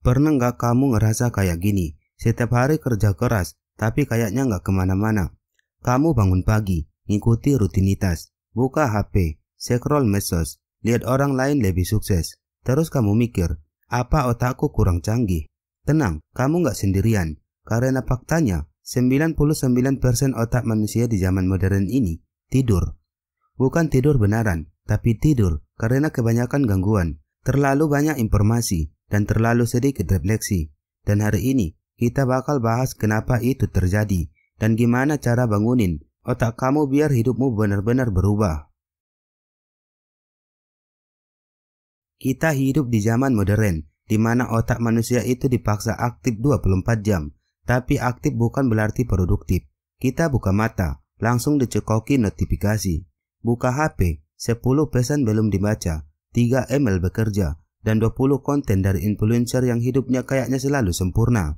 Pernah nggak kamu ngerasa kayak gini? Setiap hari kerja keras, tapi kayaknya nggak kemana-mana. Kamu bangun pagi, ngikuti rutinitas, buka HP, scroll medsos, lihat orang lain lebih sukses. Terus kamu mikir, apa otakku kurang canggih? Tenang, kamu nggak sendirian. Karena faktanya, 99% otak manusia di zaman modern ini tidur. Bukan tidur beneran, tapi tidur karena kebanyakan gangguan, terlalu banyak informasi, dan terlalu sedikit refleksi. Dan hari ini, kita bakal bahas kenapa itu terjadi, dan gimana cara bangunin otak kamu biar hidupmu benar-benar berubah. Kita hidup di zaman modern, di mana otak manusia itu dipaksa aktif 24 jam. Tapi aktif bukan berarti produktif. Kita buka mata, langsung dicekoki notifikasi. Buka HP, 10 pesan belum dibaca, 3 email bekerja, dan 20 konten dari influencer yang hidupnya kayaknya selalu sempurna.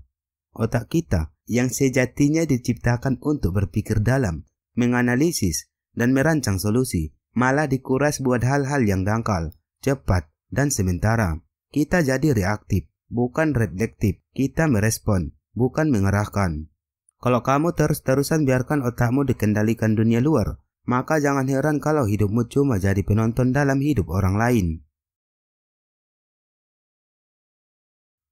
Otak kita yang sejatinya diciptakan untuk berpikir dalam, menganalisis, dan merancang solusi, malah dikuras buat hal-hal yang dangkal, cepat, dan sementara. Kita jadi reaktif, bukan reflektif. Kita merespon, bukan mengerahkan. Kalau kamu terus-terusan biarkan otakmu dikendalikan dunia luar, maka jangan heran kalau hidupmu cuma jadi penonton dalam hidup orang lain.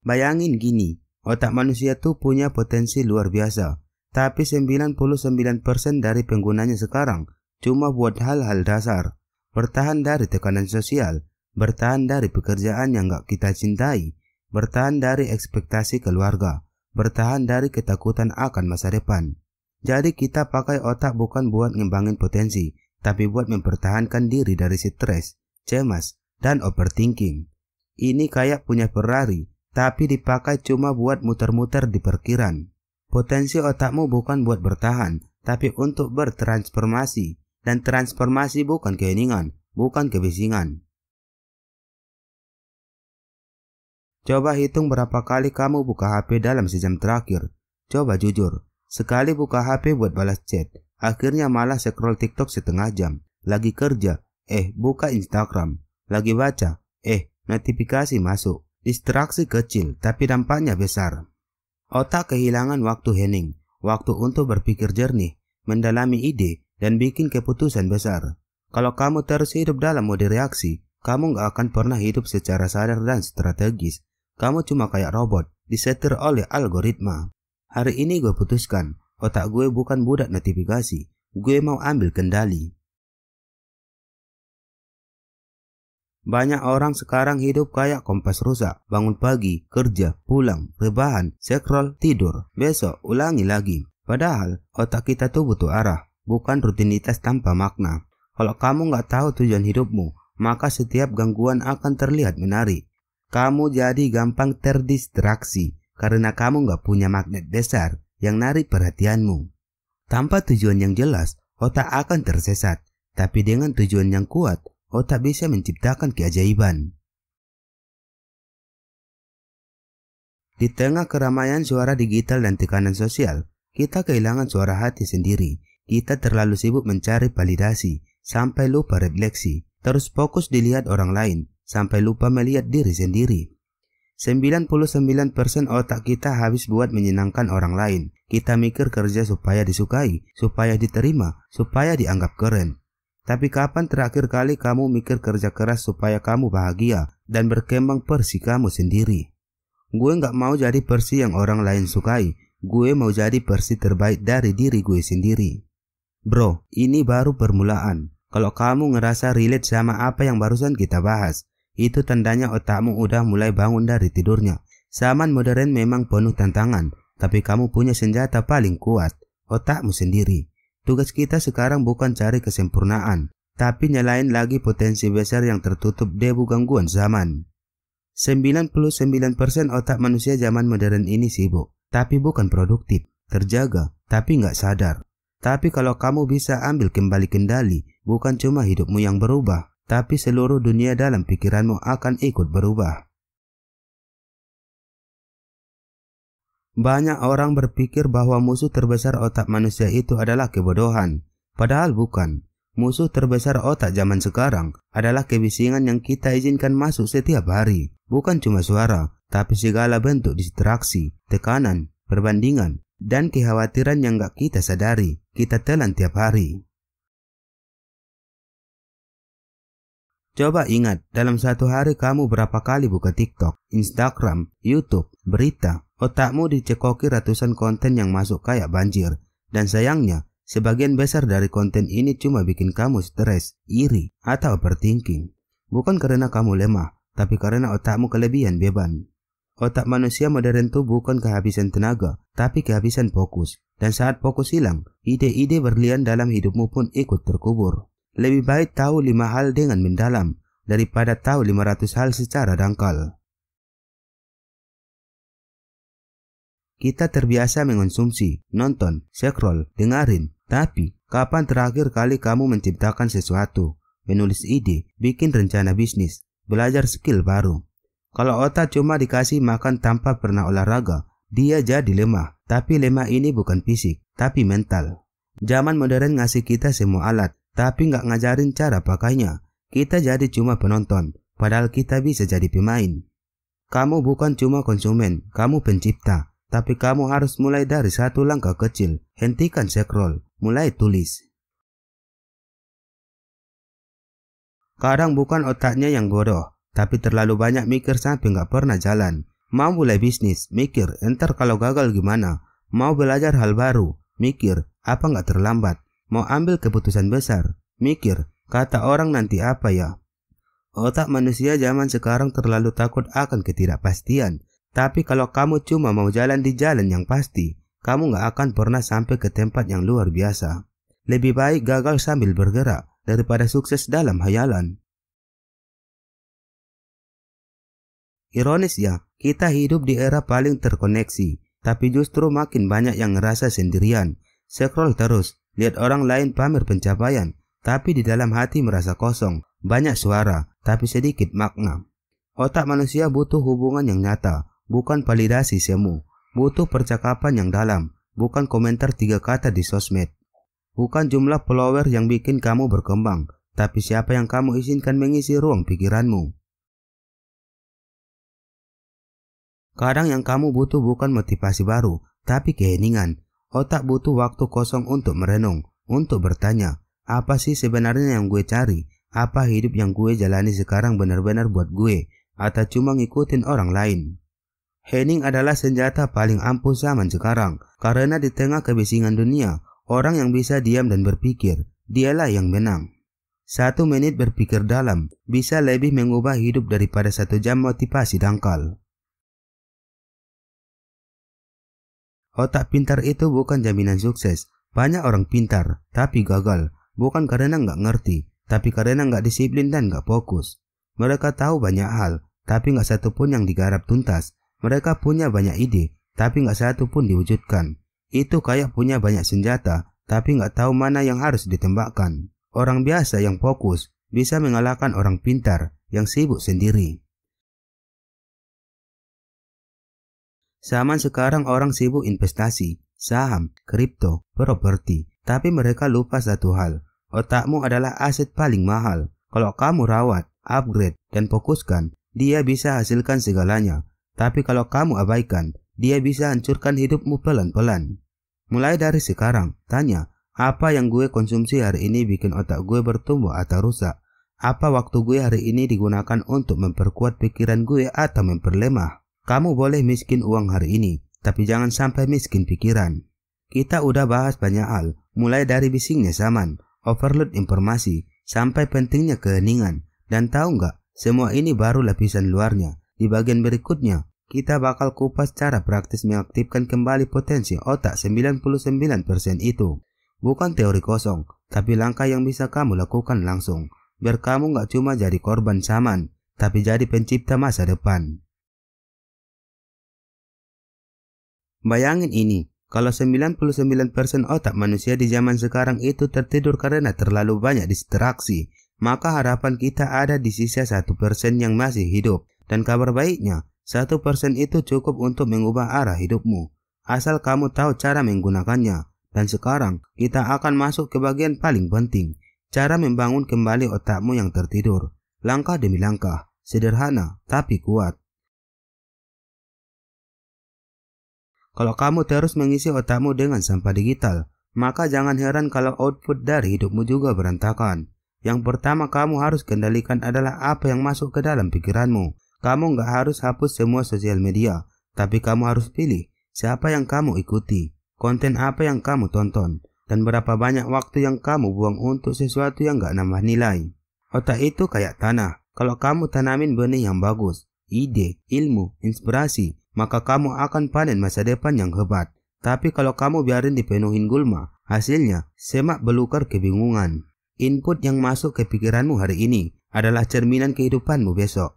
Bayangin gini, otak manusia tuh punya potensi luar biasa, tapi 99% dari penggunanya sekarang cuma buat hal-hal dasar. Bertahan dari tekanan sosial, bertahan dari pekerjaan yang gak kita cintai, bertahan dari ekspektasi keluarga, bertahan dari ketakutan akan masa depan. Jadi kita pakai otak bukan buat ngembangin potensi, tapi buat mempertahankan diri dari stres, cemas, dan overthinking. Ini kayak punya Ferrari, tapi dipakai cuma buat muter-muter di parkiran. Potensi otakmu bukan buat bertahan, tapi untuk bertransformasi. Dan transformasi bukan keinginan, bukan kebisingan. Coba hitung berapa kali kamu buka HP dalam sejam terakhir. Coba jujur, sekali buka HP buat balas chat, akhirnya malah scroll TikTok setengah jam. Lagi kerja, buka Instagram. Lagi baca, notifikasi masuk. Distraksi kecil, tapi dampaknya besar. Otak kehilangan waktu hening, waktu untuk berpikir jernih, mendalami ide, dan bikin keputusan besar. Kalau kamu terus hidup dalam mode reaksi, kamu gak akan pernah hidup secara sadar dan strategis. Kamu cuma kayak robot, disetir oleh algoritma. Hari ini gue putuskan, otak gue bukan budak notifikasi. Gue mau ambil kendali. Banyak orang sekarang hidup kayak kompas rusak. Bangun pagi, kerja, pulang, rebahan, scroll, tidur. Besok ulangi lagi. Padahal otak kita tuh butuh arah, bukan rutinitas tanpa makna. Kalau kamu nggak tahu tujuan hidupmu, maka setiap gangguan akan terlihat menarik. Kamu jadi gampang terdistraksi karena kamu nggak punya magnet besar yang narik perhatianmu. Tanpa tujuan yang jelas, otak akan tersesat. Tapi dengan tujuan yang kuat, otak bisa menciptakan keajaiban. Di tengah keramaian suara digital dan tekanan sosial, kita kehilangan suara hati sendiri. Kita terlalu sibuk mencari validasi, sampai lupa refleksi. Terus fokus dilihat orang lain, sampai lupa melihat diri sendiri. 99% otak kita habis buat menyenangkan orang lain. Kita mikir kerja supaya disukai, supaya diterima, supaya dianggap keren. Tapi kapan terakhir kali kamu mikir kerja keras supaya kamu bahagia dan berkembang versi kamu sendiri? Gue gak mau jadi versi yang orang lain sukai. Gue mau jadi versi terbaik dari diri gue sendiri. Bro, ini baru permulaan. Kalau kamu ngerasa relate sama apa yang barusan kita bahas, itu tandanya otakmu udah mulai bangun dari tidurnya. Zaman modern memang penuh tantangan, tapi kamu punya senjata paling kuat, otakmu sendiri. Tugas kita sekarang bukan cari kesempurnaan, tapi nyalain lagi potensi besar yang tertutup debu gangguan zaman. 99% otak manusia zaman modern ini sibuk, tapi bukan produktif, terjaga, tapi nggak sadar. Tapi kalau kamu bisa ambil kembali kendali, bukan cuma hidupmu yang berubah, tapi seluruh dunia dalam pikiranmu akan ikut berubah. Banyak orang berpikir bahwa musuh terbesar otak manusia itu adalah kebodohan. Padahal bukan. Musuh terbesar otak zaman sekarang adalah kebisingan yang kita izinkan masuk setiap hari. Bukan cuma suara, tapi segala bentuk distraksi, tekanan, perbandingan, dan kekhawatiran yang gak kita sadari, kita telan tiap hari. Coba ingat, dalam satu hari kamu berapa kali buka TikTok, Instagram, YouTube, berita. Otakmu dicekoki ratusan konten yang masuk kayak banjir. Dan sayangnya, sebagian besar dari konten ini cuma bikin kamu stres, iri, atau overthinking. Bukan karena kamu lemah, tapi karena otakmu kelebihan beban. Otak manusia modern tuh bukan kehabisan tenaga, tapi kehabisan fokus. Dan saat fokus hilang, ide-ide berlian dalam hidupmu pun ikut terkubur. Lebih baik tahu 5 hal dengan mendalam, daripada tahu 500 hal secara dangkal. Kita terbiasa mengonsumsi, nonton, scroll, dengerin. Tapi, kapan terakhir kali kamu menciptakan sesuatu, menulis ide, bikin rencana bisnis, belajar skill baru? Kalau otak cuma dikasih makan tanpa pernah olahraga, dia jadi lemah. Tapi lemah ini bukan fisik, tapi mental. Zaman modern ngasih kita semua alat, tapi nggak ngajarin cara pakainya. Kita jadi cuma penonton, padahal kita bisa jadi pemain. Kamu bukan cuma konsumen, kamu pencipta. Tapi kamu harus mulai dari satu langkah kecil. Hentikan scroll, mulai tulis. Kadang bukan otaknya yang bodoh, tapi terlalu banyak mikir sampai nggak pernah jalan. Mau mulai bisnis, mikir, entar kalau gagal gimana. Mau belajar hal baru, mikir, apa nggak terlambat. Mau ambil keputusan besar, mikir, kata orang nanti apa ya. Otak manusia zaman sekarang terlalu takut akan ketidakpastian. Tapi kalau kamu cuma mau jalan di jalan yang pasti, kamu gak akan pernah sampai ke tempat yang luar biasa. Lebih baik gagal sambil bergerak daripada sukses dalam hayalan. Ironis ya, kita hidup di era paling terkoneksi, tapi justru makin banyak yang ngerasa sendirian. Scroll terus, lihat orang lain pamer pencapaian, tapi di dalam hati merasa kosong. Banyak suara, tapi sedikit makna. Otak manusia butuh hubungan yang nyata, bukan validasi semu. Butuh percakapan yang dalam, bukan komentar 3 kata di sosmed. Bukan jumlah follower yang bikin kamu berkembang, tapi siapa yang kamu izinkan mengisi ruang pikiranmu. Kadang yang kamu butuh bukan motivasi baru, tapi keheningan. Otak butuh waktu kosong untuk merenung, untuk bertanya, apa sih sebenarnya yang gue cari? Apa hidup yang gue jalani sekarang benar-benar buat gue, atau cuma ngikutin orang lain? Hening adalah senjata paling ampuh zaman sekarang, karena di tengah kebisingan dunia, orang yang bisa diam dan berpikir, dialah yang menang. 1 menit berpikir dalam, bisa lebih mengubah hidup daripada 1 jam motivasi dangkal. Otak pintar itu bukan jaminan sukses. Banyak orang pintar, tapi gagal. Bukan karena nggak ngerti, tapi karena nggak disiplin dan nggak fokus. Mereka tahu banyak hal, tapi nggak satu pun yang digarap tuntas. Mereka punya banyak ide, tapi nggak satu pun diwujudkan. Itu kayak punya banyak senjata, tapi nggak tahu mana yang harus ditembakkan. Orang biasa yang fokus bisa mengalahkan orang pintar yang sibuk sendiri. Zaman sekarang orang sibuk investasi, saham, kripto, properti, tapi mereka lupa satu hal. Otakmu adalah aset paling mahal. Kalau kamu rawat, upgrade, dan fokuskan, dia bisa hasilkan segalanya. Tapi kalau kamu abaikan, dia bisa hancurkan hidupmu pelan-pelan. Mulai dari sekarang, tanya, apa yang gue konsumsi hari ini bikin otak gue bertumbuh atau rusak? Apa waktu gue hari ini digunakan untuk memperkuat pikiran gue atau memperlemah? Kamu boleh miskin uang hari ini, tapi jangan sampai miskin pikiran. Kita udah bahas banyak hal, mulai dari bisingnya zaman, overload informasi, sampai pentingnya keheningan. Dan tahu nggak, semua ini baru lapisan luarnya. Di bagian berikutnya, kita bakal kupas cara praktis mengaktifkan kembali potensi otak 99% itu. Bukan teori kosong, tapi langkah yang bisa kamu lakukan langsung. Biar kamu nggak cuma jadi korban zaman, tapi jadi pencipta masa depan. Bayangin ini, kalau 99% otak manusia di zaman sekarang itu tertidur karena terlalu banyak distraksi, maka harapan kita ada di sisa 1% yang masih hidup. Dan kabar baiknya, 1% itu cukup untuk mengubah arah hidupmu, asal kamu tahu cara menggunakannya. Dan sekarang, kita akan masuk ke bagian paling penting, cara membangun kembali otakmu yang tertidur. Langkah demi langkah, sederhana tapi kuat. Kalau kamu terus mengisi otakmu dengan sampah digital, maka jangan heran kalau output dari hidupmu juga berantakan. Yang pertama kamu harus kendalikan adalah apa yang masuk ke dalam pikiranmu. Kamu nggak harus hapus semua sosial media, tapi kamu harus pilih siapa yang kamu ikuti, konten apa yang kamu tonton, dan berapa banyak waktu yang kamu buang untuk sesuatu yang nggak nambah nilai. Otak itu kayak tanah. Kalau kamu tanamin benih yang bagus, ide, ilmu, inspirasi, maka kamu akan panen masa depan yang hebat. Tapi kalau kamu biarin dipenuhin gulma, hasilnya semak belukar kebingungan. Input yang masuk ke pikiranmu hari ini adalah cerminan kehidupanmu besok.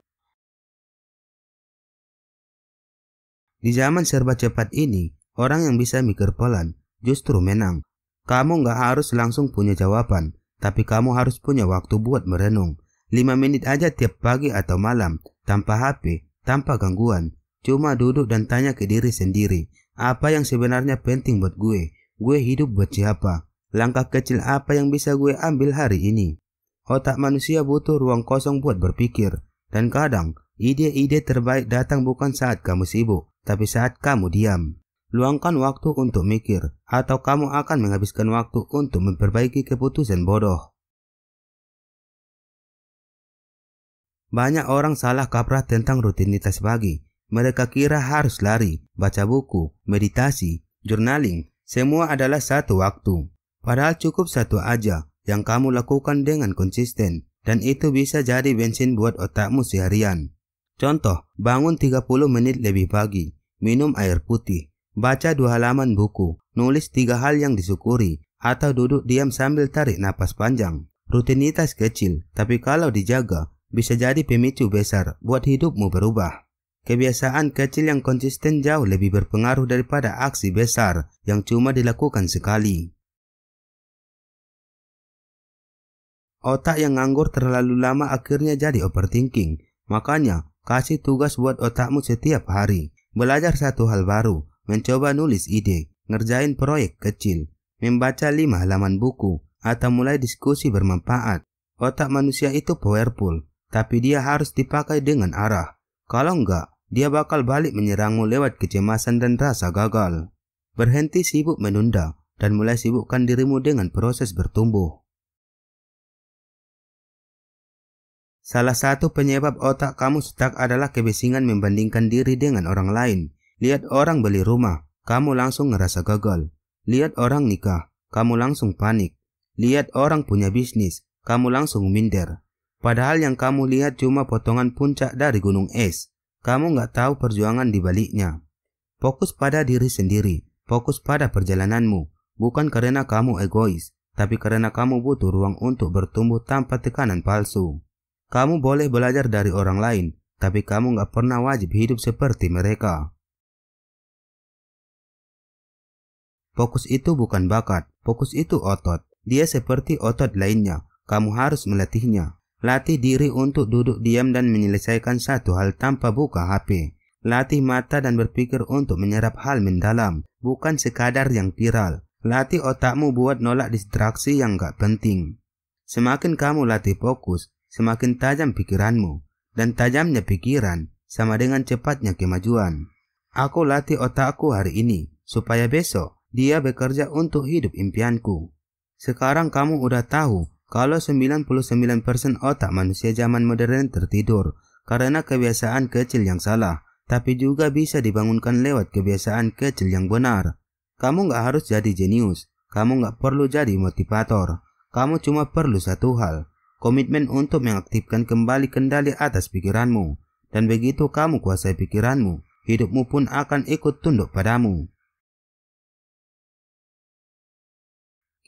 Di zaman serba cepat ini, orang yang bisa mikir pelan justru menang. Kamu nggak harus langsung punya jawaban, tapi kamu harus punya waktu buat merenung. 5 menit aja tiap pagi atau malam, tanpa HP, tanpa gangguan. Cuma duduk dan tanya ke diri sendiri, apa yang sebenarnya penting buat gue? Gue hidup buat siapa? Langkah kecil apa yang bisa gue ambil hari ini? Otak manusia butuh ruang kosong buat berpikir. Dan kadang, ide-ide terbaik datang bukan saat kamu sibuk, tapi saat kamu diam. Luangkan waktu untuk mikir, atau kamu akan menghabiskan waktu untuk memperbaiki keputusan bodoh. Banyak orang salah kaprah tentang rutinitas pagi. Mereka kira harus lari, baca buku, meditasi, journaling, semua adalah satu waktu. Padahal cukup satu aja yang kamu lakukan dengan konsisten, dan itu bisa jadi bensin buat otakmu seharian. Contoh, bangun 30 menit lebih pagi, minum air putih, baca 2 halaman buku, nulis 3 hal yang disyukuri, atau duduk diam sambil tarik napas panjang. Rutinitas kecil, tapi kalau dijaga, bisa jadi pemicu besar buat hidupmu berubah. Kebiasaan kecil yang konsisten jauh lebih berpengaruh daripada aksi besar yang cuma dilakukan sekali. Otak yang nganggur terlalu lama akhirnya jadi overthinking. Makanya, kasih tugas buat otakmu setiap hari. Belajar satu hal baru, mencoba nulis ide, ngerjain proyek kecil, membaca 5 halaman buku, atau mulai diskusi bermanfaat. Otak manusia itu powerful, tapi dia harus dipakai dengan arah. Kalau enggak, dia bakal balik menyerangmu lewat kecemasan dan rasa gagal. Berhenti sibuk menunda, dan mulai sibukkan dirimu dengan proses bertumbuh. Salah satu penyebab otak kamu stuck adalah kebisingan membandingkan diri dengan orang lain. Lihat orang beli rumah, kamu langsung ngerasa gagal. Lihat orang nikah, kamu langsung panik. Lihat orang punya bisnis, kamu langsung minder. Padahal yang kamu lihat cuma potongan puncak dari gunung es. Kamu nggak tahu perjuangan di baliknya. Fokus pada diri sendiri, fokus pada perjalananmu. Bukan karena kamu egois, tapi karena kamu butuh ruang untuk bertumbuh tanpa tekanan palsu. Kamu boleh belajar dari orang lain, tapi kamu nggak pernah wajib hidup seperti mereka. Fokus itu bukan bakat, fokus itu otot. Dia seperti otot lainnya, kamu harus melatihnya. Latih diri untuk duduk diam dan menyelesaikan satu hal tanpa buka HP. Latih mata dan berpikir untuk menyerap hal mendalam, bukan sekadar yang viral. Latih otakmu buat nolak distraksi yang gak penting. Semakin kamu latih fokus, semakin tajam pikiranmu. Dan tajamnya pikiran sama dengan cepatnya kemajuan. Aku latih otakku hari ini, supaya besok dia bekerja untuk hidup impianku. Sekarang kamu udah tahu kalau 99% otak manusia zaman modern tertidur karena kebiasaan kecil yang salah, tapi juga bisa dibangunkan lewat kebiasaan kecil yang benar. Kamu nggak harus jadi jenius, kamu nggak perlu jadi motivator, kamu cuma perlu satu hal, komitmen untuk mengaktifkan kembali kendali atas pikiranmu. Dan begitu kamu kuasai pikiranmu, hidupmu pun akan ikut tunduk padamu.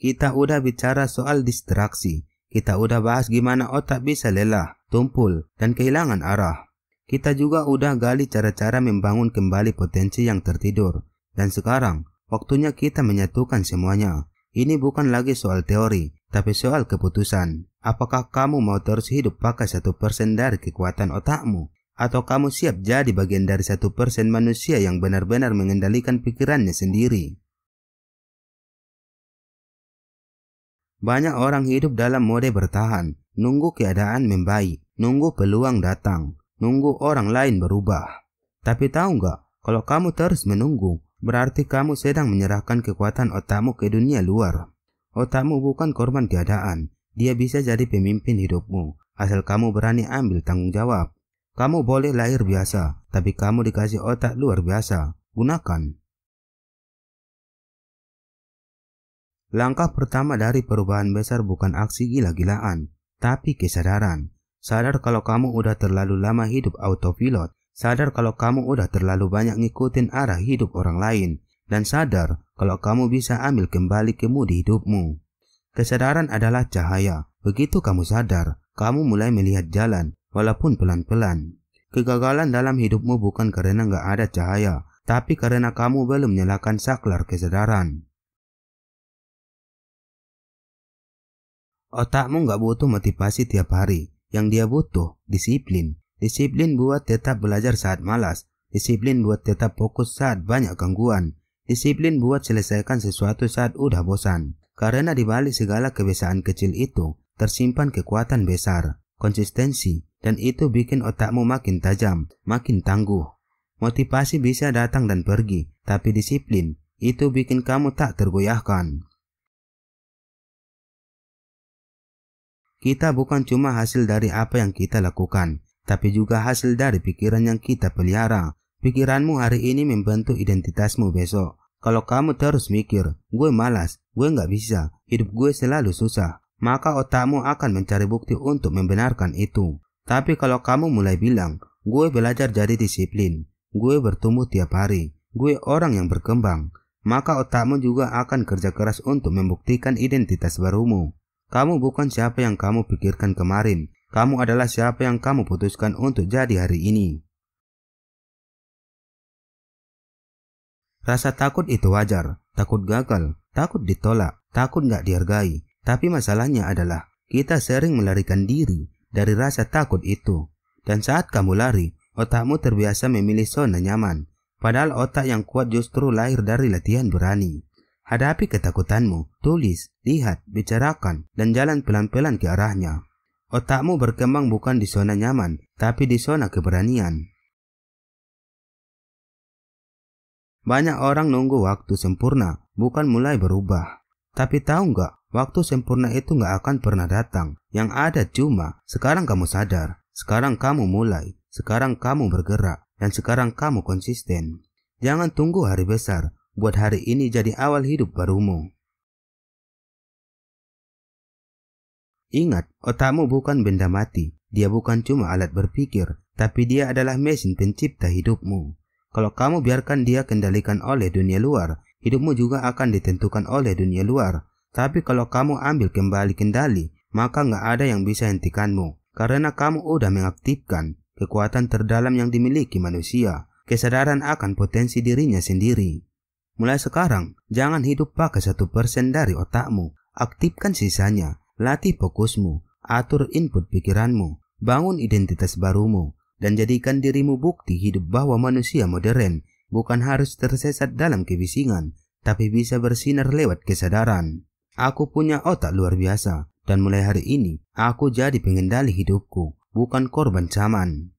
Kita udah bicara soal distraksi. Kita udah bahas gimana otak bisa lelah, tumpul, dan kehilangan arah. Kita juga udah gali cara-cara membangun kembali potensi yang tertidur. Dan sekarang, waktunya kita menyatukan semuanya. Ini bukan lagi soal teori, tapi soal keputusan. Apakah kamu mau terus hidup pakai 1% dari kekuatan otakmu? Atau kamu siap jadi bagian dari 1% manusia yang benar-benar mengendalikan pikirannya sendiri? Banyak orang hidup dalam mode bertahan, nunggu keadaan membaik, nunggu peluang datang, nunggu orang lain berubah. Tapi tahu nggak, kalau kamu terus menunggu, berarti kamu sedang menyerahkan kekuatan otakmu ke dunia luar. Otakmu bukan korban keadaan, dia bisa jadi pemimpin hidupmu, asal kamu berani ambil tanggung jawab. Kamu boleh lahir biasa, tapi kamu dikasih otak luar biasa. Gunakan. Langkah pertama dari perubahan besar bukan aksi gila-gilaan, tapi kesadaran. Sadar kalau kamu udah terlalu lama hidup autopilot. Sadar kalau kamu udah terlalu banyak ngikutin arah hidup orang lain. Dan sadar kalau kamu bisa ambil kembali kemudi hidupmu. Kesadaran adalah cahaya. Begitu kamu sadar, kamu mulai melihat jalan, walaupun pelan-pelan. Kegagalan dalam hidupmu bukan karena nggak ada cahaya, tapi karena kamu belum menyalakan saklar kesadaran. Otakmu nggak butuh motivasi tiap hari. Yang dia butuh, disiplin. Disiplin buat tetap belajar saat malas. Disiplin buat tetap fokus saat banyak gangguan. Disiplin buat selesaikan sesuatu saat udah bosan. Karena di balik segala kebiasaan kecil itu, tersimpan kekuatan besar, konsistensi, dan itu bikin otakmu makin tajam, makin tangguh. Motivasi bisa datang dan pergi, tapi disiplin, itu bikin kamu tak tergoyahkan. Kita bukan cuma hasil dari apa yang kita lakukan, tapi juga hasil dari pikiran yang kita pelihara. Pikiranmu hari ini membentuk identitasmu besok. Kalau kamu terus mikir, gue malas, gue nggak bisa, hidup gue selalu susah, maka otakmu akan mencari bukti untuk membenarkan itu. Tapi kalau kamu mulai bilang, gue belajar jadi disiplin, gue bertumbuh tiap hari, gue orang yang berkembang, maka otakmu juga akan kerja keras untuk membuktikan identitas barumu. Kamu bukan siapa yang kamu pikirkan kemarin. Kamu adalah siapa yang kamu putuskan untuk jadi hari ini. Rasa takut itu wajar. Takut gagal, takut ditolak, takut gak dihargai. Tapi masalahnya adalah kita sering melarikan diri dari rasa takut itu. Dan saat kamu lari, otakmu terbiasa memilih zona nyaman. Padahal otak yang kuat justru lahir dari latihan berani. Hadapi ketakutanmu, tulis, lihat, bicarakan, dan jalan pelan-pelan ke arahnya. Otakmu berkembang bukan di zona nyaman, tapi di zona keberanian. Banyak orang nunggu waktu sempurna, bukan mulai berubah. Tapi tahu nggak, waktu sempurna itu nggak akan pernah datang. Yang ada cuma, sekarang kamu sadar, sekarang kamu mulai, sekarang kamu bergerak, dan sekarang kamu konsisten. Jangan tunggu hari besar. Buat hari ini jadi awal hidup barumu. Ingat, otakmu bukan benda mati. Dia bukan cuma alat berpikir, tapi dia adalah mesin pencipta hidupmu. Kalau kamu biarkan dia kendalikan oleh dunia luar, hidupmu juga akan ditentukan oleh dunia luar. Tapi kalau kamu ambil kembali kendali, maka nggak ada yang bisa hentikanmu. Karena kamu udah mengaktifkan kekuatan terdalam yang dimiliki manusia. Kesadaran akan potensi dirinya sendiri. Mulai sekarang, jangan hidup pakai 1% dari otakmu. Aktifkan sisanya, latih fokusmu, atur input pikiranmu, bangun identitas barumu, dan jadikan dirimu bukti hidup bahwa manusia modern bukan harus tersesat dalam kebisingan, tapi bisa bersinar lewat kesadaran. Aku punya otak luar biasa, dan mulai hari ini, aku jadi pengendali hidupku, bukan korban zaman.